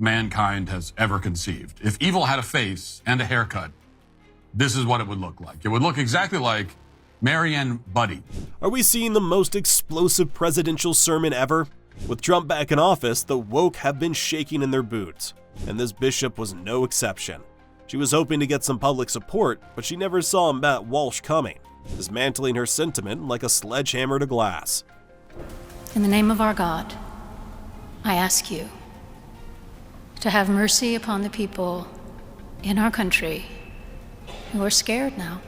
mankind has ever conceived. If evil had a face and a haircut, this is what it would look like. It would look exactly like Marianne Buddy. Are we seeing the most explosive presidential sermon ever? With Trump back in office, the woke have been shaking in their boots, and this bishop was no exception. She was hoping to get some public support, but she never saw Matt Walsh coming, dismantling her sentiment like a sledgehammer to glass. In the name of our God, I ask you to have mercy upon the people in our country who are scared now.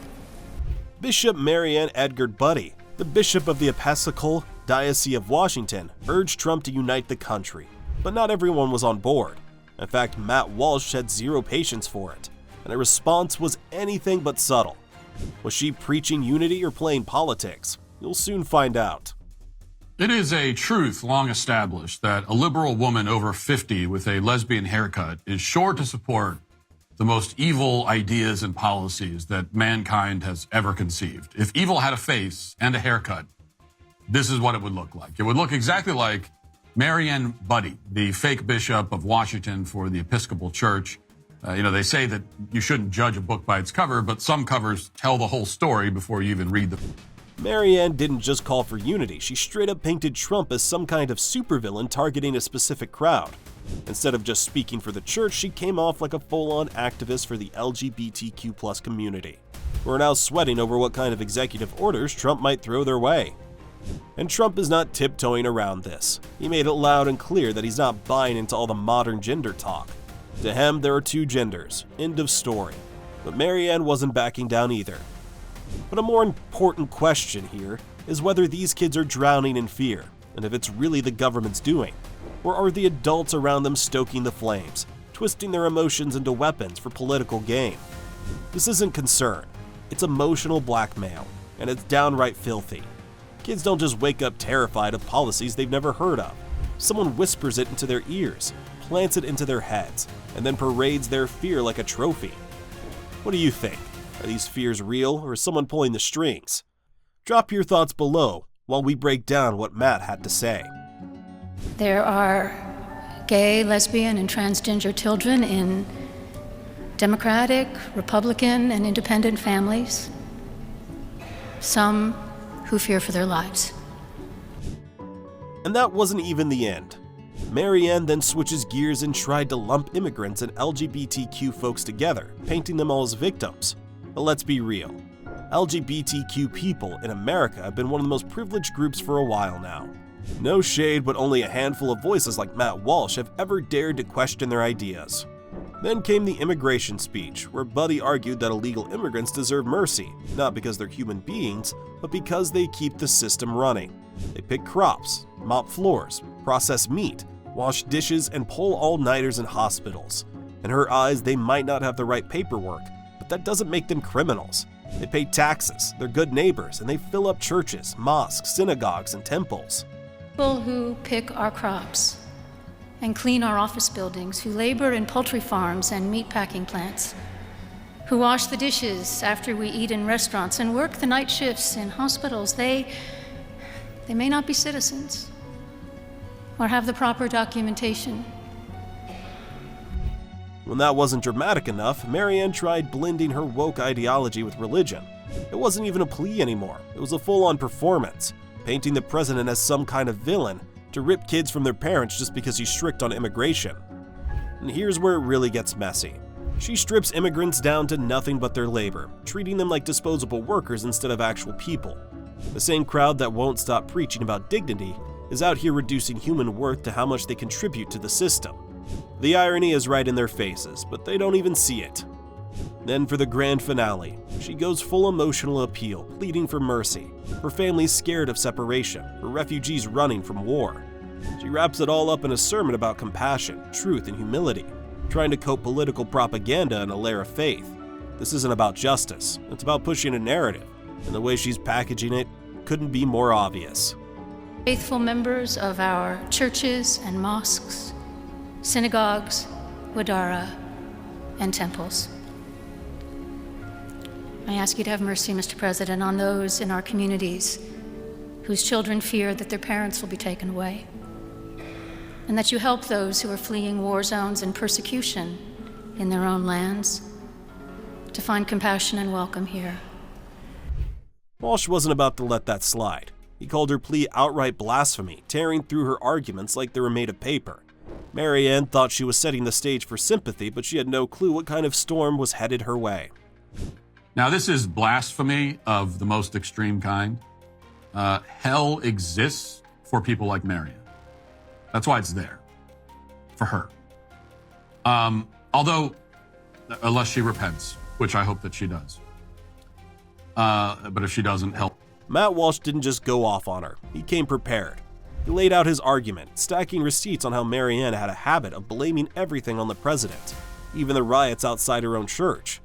Bishop Marianne Edgar Buddy, the bishop of the Episcopal Diocese of Washington, urged Trump to unite the country, but not everyone was on board. In fact, Matt Walsh had zero patience for it, and her response was anything but subtle. Was she preaching unity or playing politics? You'll soon find out. It is a truth long established that a liberal woman over 50 with a lesbian haircut is sure to support the most evil ideas and policies that mankind has ever conceived. If evil had a face and a haircut, this is what it would look like. It would look exactly like Marianne Buddy, the fake bishop of Washington for the Episcopal Church. They say that you shouldn't judge a book by its cover, but some covers tell the whole story before you even read them. Marianne didn't just call for unity, she straight up painted Trump as some kind of supervillain targeting a specific crowd. Instead of just speaking for the church, she came off like a full-on activist for the LGBTQ+ community, who are now sweating over what kind of executive orders Trump might throw their way. And Trump is not tiptoeing around this. He made it loud and clear that he's not buying into all the modern gender talk. To him, there are two genders, end of story. But Marianne wasn't backing down either. But a more important question here is whether these kids are drowning in fear, and if it's really the government's doing, or are the adults around them stoking the flames, twisting their emotions into weapons for political gain. This isn't concern, it's emotional blackmail, and it's downright filthy. Kids don't just wake up terrified of policies they've never heard of. Someone whispers it into their ears, plants it into their heads, and then parades their fear like a trophy. What do you think? Are these fears real, or is someone pulling the strings? Drop your thoughts below while we break down what Matt had to say. There are gay, lesbian, and transgender children in Democratic, Republican, and independent families. Some who fear for their lives. And that wasn't even the end. Marianne then switches gears and tried to lump immigrants and LGBTQ folks together, painting them all as victims. But let's be real. LGBTQ people in America have been one of the most privileged groups for a while now. No shade, but only a handful of voices like Matt Walsh have ever dared to question their ideas. Then came the immigration speech, where Buddy argued that illegal immigrants deserve mercy, not because they're human beings, but because they keep the system running. They pick crops, mop floors, process meat, wash dishes, and pull all-nighters in hospitals. In her eyes, they might not have the right paperwork, but that doesn't make them criminals. They pay taxes, they're good neighbors, and they fill up churches, mosques, synagogues, and temples. People who pick our crops and clean our office buildings, who labor in poultry farms and meat packing plants, who wash the dishes after we eat in restaurants and work the night shifts in hospitals, they may not be citizens or have the proper documentation. When that wasn't dramatic enough, Marianne tried blending her woke ideology with religion. It wasn't even a plea anymore, it was a full-on performance, painting the president as some kind of villain to rip kids from their parents just because he's strict on immigration. And here's where it really gets messy. She strips immigrants down to nothing but their labor, treating them like disposable workers instead of actual people. The same crowd that won't stop preaching about dignity is out here reducing human worth to how much they contribute to the system. The irony is right in their faces, but they don't even see it. Then for the grand finale, she goes full emotional appeal, pleading for mercy, for families scared of separation, for refugees running from war. She wraps it all up in a sermon about compassion, truth, and humility, trying to coat political propaganda in a layer of faith. This isn't about justice, it's about pushing a narrative, and the way she's packaging it couldn't be more obvious. Faithful members of our churches and mosques, synagogues, wadara, and temples. I ask you to have mercy, Mr. President, on those in our communities whose children fear that their parents will be taken away. and that you help those who are fleeing war zones and persecution in their own lands to find compassion and welcome here. Walsh wasn't about to let that slide. He called her plea outright blasphemy, tearing through her arguments like they were made of paper. Marianne thought she was setting the stage for sympathy, but she had no clue what kind of storm was headed her way. Now, this is blasphemy of the most extreme kind. Hell exists for people like Marianne. That's why it's there. For her. Although, unless she repents, which I hope that she does. But if she doesn't, help. Matt Walsh didn't just go off on her. He came prepared. He laid out his argument, stacking receipts on how Marianne had a habit of blaming everything on the president, even the riots outside her own church.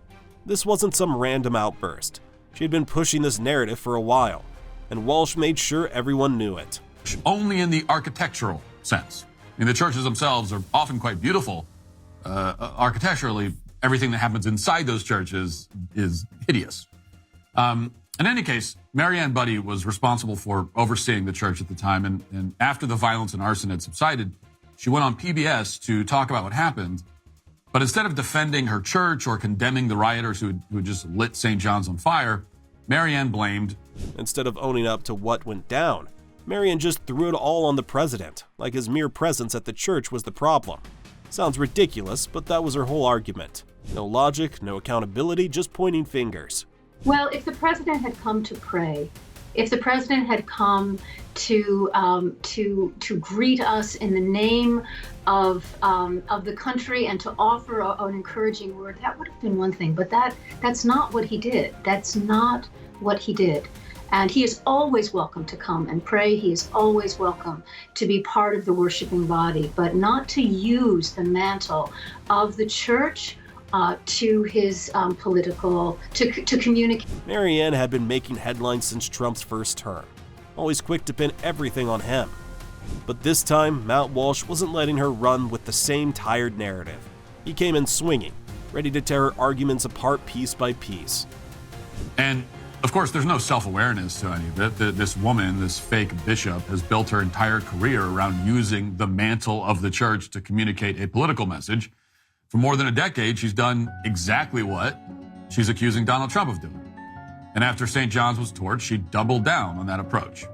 This wasn't some random outburst. She had been pushing this narrative for a while, and Walsh made sure everyone knew it. Only in the architectural sense. I mean, the churches themselves are often quite beautiful. Architecturally, everything that happens inside those churches is hideous. In any case, Marianne Budde was responsible for overseeing the church at the time, and after the violence and arson had subsided, she went on PBS to talk about what happened. But instead of defending her church or condemning the rioters who had just lit St. John's on fire, Marianne blamed. Instead of owning up to what went down, Marianne just threw it all on the president, like his mere presence at the church was the problem. Sounds ridiculous, but that was her whole argument. No logic, no accountability, just pointing fingers. Well, if the president had come to pray, if the president had come to greet us in the name of the country and to offer an encouraging word, that would have been one thing. But that's not what he did. That's not what he did. And he is always welcome to come and pray. He is always welcome to be part of the worshiping body, but not to use the mantle of the church to his political, to communicate. Marianne had been making headlines since Trump's first term, always quick to pin everything on him. But this time, Matt Walsh wasn't letting her run with the same tired narrative. He came in swinging, ready to tear her arguments apart piece by piece. And, of course, there's no self-awareness to any of it. This woman, this fake bishop, has built her entire career around using the mantle of the church to communicate a political message. For more than a decade, she's done exactly what she's accusing Donald Trump of doing. And after St. John's was torched, she doubled down on that approach.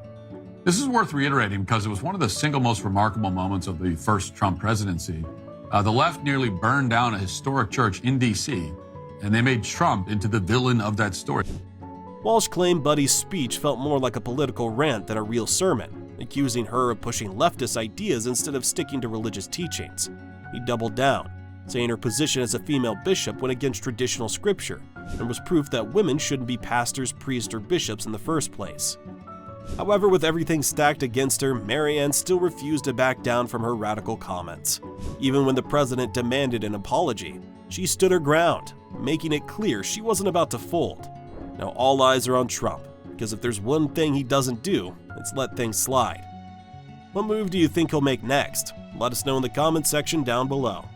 This is worth reiterating because it was one of the single most remarkable moments of the first Trump presidency. The left nearly burned down a historic church in D.C., and they made Trump into the villain of that story. Walsh claimed Budde's speech felt more like a political rant than a real sermon, accusing her of pushing leftist ideas instead of sticking to religious teachings. He doubled down, saying her position as a female bishop went against traditional scripture and was proof that women shouldn't be pastors, priests, or bishops in the first place. However, with everything stacked against her, Marianne still refused to back down from her radical comments. Even when the president demanded an apology, she stood her ground, making it clear she wasn't about to fold. Now all eyes are on Trump, because if there's one thing he doesn't do, it's let things slide. What move do you think he'll make next? Let us know in the comments section down below.